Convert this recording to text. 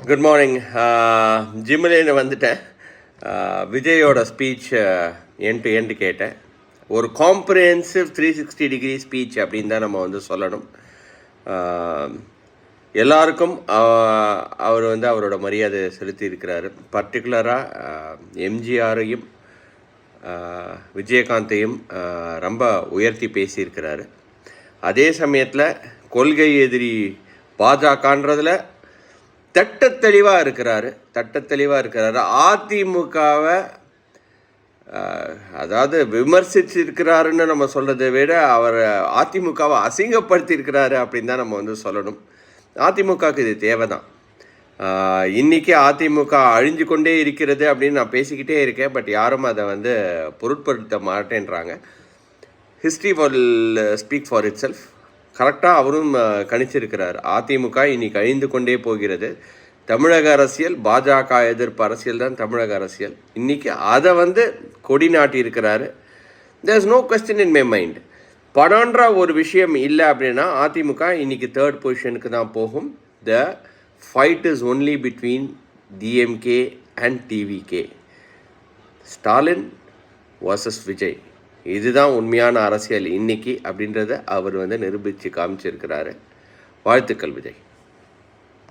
Good morning. ஜிம்மிலேருந்து வந்துட்டேன். விஜயோட speech end to end கேட்டேன். ஒரு காம்ப்ரிஹென்சிவ் 360 டிகிரி ஸ்பீச் அப்படின்னு தான் நம்ம வந்து சொல்லணும். எல்லாருக்கும் அவர் வந்து அவரோட மரியாதை செலுத்தி இருக்கிறாரு. பர்டிகுலராக எம்ஜிஆரையும் விஜயகாந்தையும் ரொம்ப உயர்த்தி பேசியிருக்கிறாரு. அதே சமயத்தில் கொள்கை எதிரி பாஜகன்றதில் தட்டத்தெளிவாக இருக்கிறாரு. அதிமுகவை அதாவது விமர்சிச்சிருக்கிறாருன்னு நம்ம சொல்கிறத விட அவர் அதிமுகவை அசிங்கப்படுத்தியிருக்கிறாரு அப்படின்னு தான் நம்ம வந்து சொல்லணும். அதிமுகவுக்கு இது தேவை தான். இன்றைக்கி அதிமுக அழிஞ்சு கொண்டே இருக்கிறது அப்படின்னு நான் பேசிக்கிட்டே இருக்கேன். பட் யாரும் அதை வந்து பொருட்படுத்த மாட்டேன்றாங்க. History will speak for it self. கரெக்டாக அவரும் கணிச்சிருக்கிறார். அதிமுக இன்னைக்கு அழிந்து கொண்டே போகிறது. தமிழக அரசியல் பாஜக எதிர்ப்பு அரசியல் தான் தமிழக அரசியல். இன்றைக்கி அதை வந்து கொடி நாட்டி இருக்கிறாரு. There is no question in my mind. பணன்ற ஒரு விஷயம் இல்லை அப்படின்னா அதிமுக இன்றைக்கி 3rd பொசிஷனுக்கு தான் போகும். The fight is only between DMK and TVK. Stalin versus Vijay. இதுதான் உண்மையான அரசியல் இன்னைக்கு அப்படின்றத அவர் வந்து நிரூபித்து காமிச்சிருக்கிறாரு. வாழ்த்துக்கள் விஜய்.